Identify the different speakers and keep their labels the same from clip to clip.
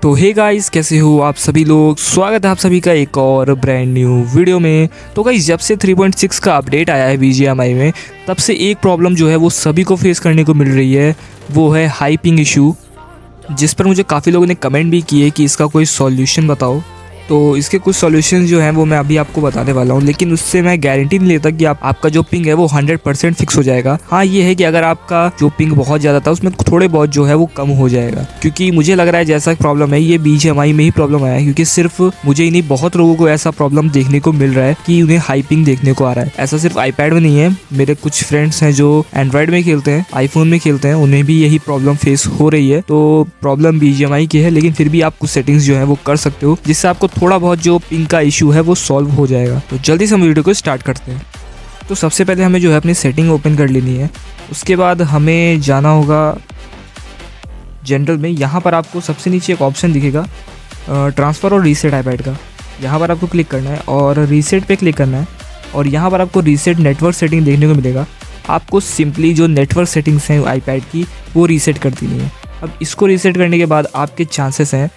Speaker 1: तो hey guys, कैसे हो आप सभी लोग। स्वागत है आप सभी का एक और ब्रांड न्यू वीडियो में। तो गाइस, जब से 3.6 का अपडेट आया है BGMI में, तब से एक प्रॉब्लम जो है वो सभी को फेस करने को मिल रही है, वो है हाई पिंग इशू, जिस पर मुझे काफ़ी लोगों ने कमेंट भी किए कि इसका कोई सॉल्यूशन बताओ। तो इसके कुछ सॉल्यूशन जो हैं वो मैं अभी आपको बताने वाला हूँ, लेकिन उससे मैं गारंटी नहीं लेता कि आपका जो पिंग है वो 100% फिक्स हो जाएगा। हाँ, ये है कि अगर आपका जो पिंग बहुत ज़्यादा था उसमें थोड़े बहुत जो है वो कम हो जाएगा, क्योंकि मुझे लग रहा है जैसा प्रॉब्लम है ये BGMI में ही प्रॉब्लम आया है, क्योंकि सिर्फ मुझे ही नहीं बहुत लोगों को ऐसा प्रॉब्लम देखने को मिल रहा है कि उन्हें हाई पिंग देखने को आ रहा है। ऐसा सिर्फ iPad में नहीं है, मेरे कुछ फ्रेंड्स हैं जो एंड्रॉयड में खेलते हैं, आईफोन में खेलते हैं, उन्हें भी यही प्रॉब्लम फेस हो रही है। तो प्रॉब्लम BGMI की है, लेकिन फिर भी आप कुछ सेटिंग्स जो है वो कर सकते हो, जिससे आपको थोड़ा बहुत जो पिंग का इशू है वो सॉल्व हो जाएगा। तो जल्दी से हम वीडियो को स्टार्ट करते हैं। तो सबसे पहले हमें जो है अपनी सेटिंग ओपन कर लेनी है। उसके बाद हमें जाना होगा जनरल में। यहाँ पर आपको सबसे नीचे एक ऑप्शन दिखेगा ट्रांसफ़र और रीसेट iPad का। यहाँ पर आपको क्लिक करना है और रीसेट पे क्लिक करना है, और यहाँ पर आपको रीसेट नेटवर्क सेटिंग देखने को मिलेगा। आपको सिंपली जो नेटवर्क सेटिंग्स हैं iPad की वो रीसेट कर देनी है। अब इसको रीसेट करने के बाद आपके चांसेस हैं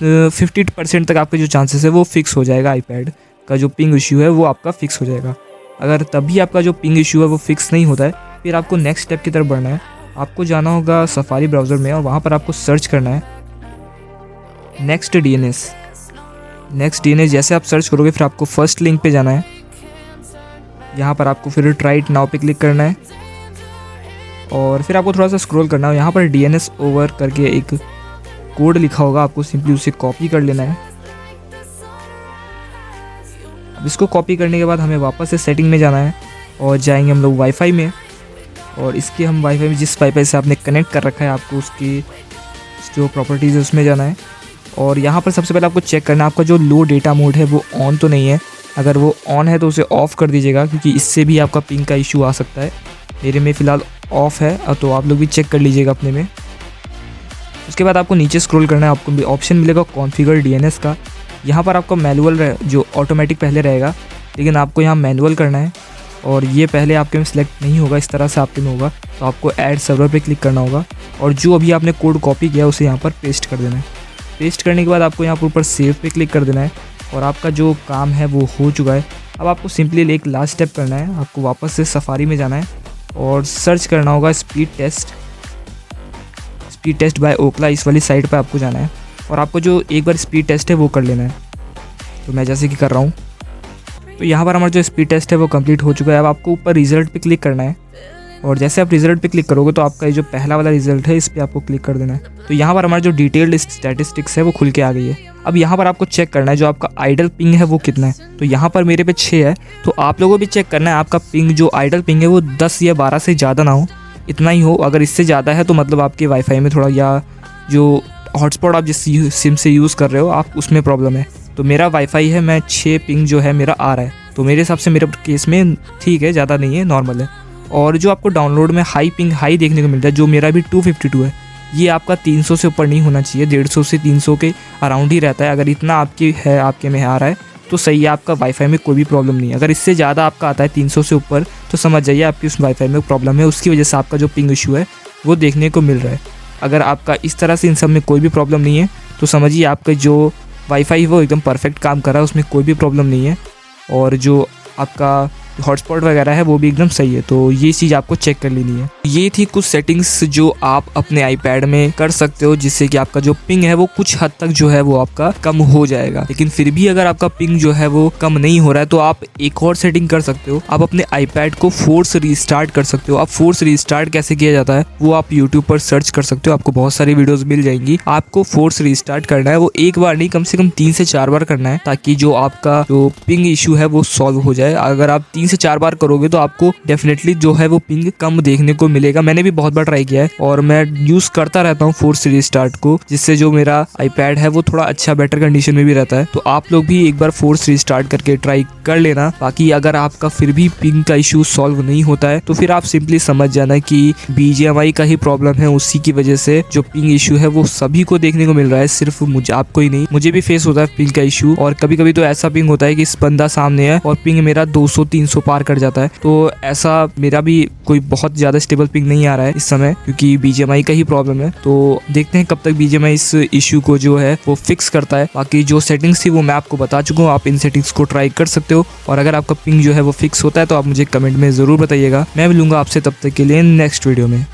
Speaker 1: 50% तक आपके जो चांसेस है वो फिक्स हो जाएगा। iPad का जो पिंग इशू है वो आपका फिक्स हो जाएगा। अगर तभी आपका जो पिंग इशू है वो फिक्स नहीं होता है, फिर आपको नेक्स्ट स्टेप की तरफ बढ़ना है। आपको जाना होगा सफारी ब्राउज़र में, और वहाँ पर आपको सर्च करना है नेक्स्ट DNS। जैसे आप सर्च करोगे फिर आपको फर्स्ट लिंक पे जाना है। यहाँ पर आपको फिर ट्राई इट नाउ पे क्लिक करना है, और फिर आपको थोड़ा सा स्क्रॉल करना है। यहाँ पर DNS ओवर करके एक कोड लिखा होगा, आपको सिंपली उसे कॉपी कर लेना है। अब इसको कॉपी करने के बाद हमें वापस से सेटिंग में जाना है, और जाएंगे हम लोग वाईफाई में, और इसके हम वाईफाई में जिस वाईफाई से आपने कनेक्ट कर रखा है आपको उसकी जो प्रॉपर्टीज़ है उसमें जाना है। और यहाँ पर सबसे पहले आपको चेक करना है आपका जो लो डेटा मोड है वो ऑन तो नहीं है। अगर वो ऑन है तो उसे ऑफ़ कर दीजिएगा, क्योंकि इससे भी आपका पिंग का इशू आ सकता है। मेरे में फ़िलहाल ऑफ़ है, तो आप लोग भी चेक कर लीजिएगा अपने में। उसके बाद आपको नीचे स्क्रॉल करना है, आपको ऑप्शन मिलेगा कॉन्फ़िगर DNS का। यहाँ पर आपको मैनुअल जो ऑटोमेटिक पहले रहेगा, लेकिन आपको यहाँ मैनुअल करना है, और ये पहले आपके में सिलेक्ट नहीं होगा, इस तरह से आपके में होगा। तो आपको ऐड सर्वर पे क्लिक करना होगा, और जो अभी आपने कोड कॉपी किया उसे यहाँ पर पेस्ट कर देना है। पेस्ट करने के बाद आपको यहाँ पर ऊपर सेव पे क्लिक कर देना है, और आपका जो काम है वो हो चुका है। अब आपको सिंपली एक लास्ट स्टेप करना है, आपको वापस से सफारी में जाना है और सर्च करना होगा स्पीड टेस्ट बाय ओकला। इस वाली साइट पे आपको जाना है, और आपको जो एक बार स्पीड टेस्ट है वो कर लेना है। तो मैं जैसे कि कर रहा हूँ, तो यहाँ पर हमारा जो स्पीड टेस्ट है वो कंप्लीट हो चुका है। अब आपको ऊपर रिजल्ट पे क्लिक करना है, और जैसे आप रिजल्ट पे क्लिक करोगे तो आपका ये जो पहला वाला रिजल्ट है इस पर आपको क्लिक कर देना है। तो यहाँ पर हमारा जो डिटेल्ड स्टैटिस्टिक्स है वो खुल के आ गई है। अब यहाँ पर आपको चेक करना है जो आपका आइडल पिंग है वो कितना है। तो यहाँ पर मेरे पे 6 है, तो आप लोगों को भी चेक करना है आपका पिंग जो आइडल पिंग है वो 10 या 12 से ज़्यादा ना हो, इतना ही हो। अगर इससे ज़्यादा है तो मतलब आपके वाईफाई में थोड़ा, या जो हॉटस्पॉट आप जिस सिम से यूज़ कर रहे हो आप उसमें प्रॉब्लम है। तो मेरा वाईफाई है, मैं 6 पिंग जो है मेरा आ रहा है, तो मेरे हिसाब से मेरे केस में ठीक है, ज़्यादा नहीं है, नॉर्मल है। और जो आपको डाउनलोड में हाई पिंग देखने को मिलता है, जो मेरा भी 252 है, ये आपका 300 से ऊपर नहीं होना चाहिए, 150 से 300 के अराउंड ही रहता है। अगर इतना आपके में आ रहा है तो सही है, आपका वाईफाई में कोई भी प्रॉब्लम नहीं है। अगर इससे ज़्यादा आपका आता है 300 से ऊपर, तो समझ जाइए आपकी उस वाईफाई में प्रॉब्लम है, उसकी वजह से आपका जो पिंग इशू है वो देखने को मिल रहा है। अगर आपका इस तरह से इन सब में कोई भी प्रॉब्लम नहीं है, तो समझिए आपका जो वाईफाई है वो एकदम परफेक्ट काम कर रहा है, उसमें कोई भी प्रॉब्लम नहीं है, और जो आपका हॉटस्पॉट वगैरह है वो भी एकदम सही है। तो ये चीज़ आपको चेक कर लेनी है। ये थी कुछ सेटिंग्स जो आप अपने iPad में कर सकते हो, जिससे कि आपका जो पिंग है वो कुछ हद तक जो है वो आपका कम हो जाएगा। लेकिन फिर भी अगर आपका पिंग जो है वो कम नहीं हो रहा है, तो आप एक और सेटिंग कर सकते हो। आप अपने iPad को फोर्स रीस्टार्ट कर सकते हो। आप फोर्स रीस्टार्ट कैसे किया जाता है वो आप यूट्यूब पर सर्च कर सकते हो, आपको बहुत सारी वीडियोज मिल जाएंगी। आपको फोर्स रीस्टार्ट करना है, वो एक बार नहीं, कम से कम 3 से 4 बार करना है, ताकि जो आपका जो पिंग इशू है वो सॉल्व हो जाए। अगर आप 3 से 4 बार करोगे तो आपको डेफिनेटली जो है वो पिंग कम देखने को मिलेगा। मैंने भी बहुत बार ट्राई किया है, और मैं यूज करता रहता हूँ फोर्स रीस्टार्ट को, जिससे जो मेरा iPad है वो थोड़ा अच्छा बेटर कंडीशन में भी रहता है। तो आप लोग भी एक बार फोर्स रीस्टार्ट करके ट्राई कर लेना। बाकी अगर आपका फिर भी पिंग का इशू सॉल्व नहीं होता है, तो फिर आप सिंपली समझ जाना कि BGMI का ही प्रॉब्लम है, उसी की वजह से जो पिंग इशू है वो सभी को देखने को मिल रहा है, सिर्फ मुझे आपको ही नहीं। मुझे भी फेस होता है पिंग का इशू, और कभी कभी तो ऐसा पिंग होता है कि इस बंदा सामने है और पिंग मेरा 200-300 वो पार कर जाता है। तो ऐसा मेरा भी कोई बहुत ज़्यादा स्टेबल पिंग नहीं आ रहा है इस समय, क्योंकि BGMI का ही प्रॉब्लम है। तो देखते हैं कब तक BGMI इस इशू को जो है वो फिक्स करता है। बाकी जो सेटिंग्स थी वो मैं आपको बता चुका हूँ, आप इन सेटिंग्स को ट्राई कर सकते हो। और अगर आपका पिंग जो है वो फिक्स होता है तो आप मुझे कमेंट में ज़रूर बताइएगा। मैं मिलूंगा आपसे तब तक के लिए नेक्स्ट वीडियो में।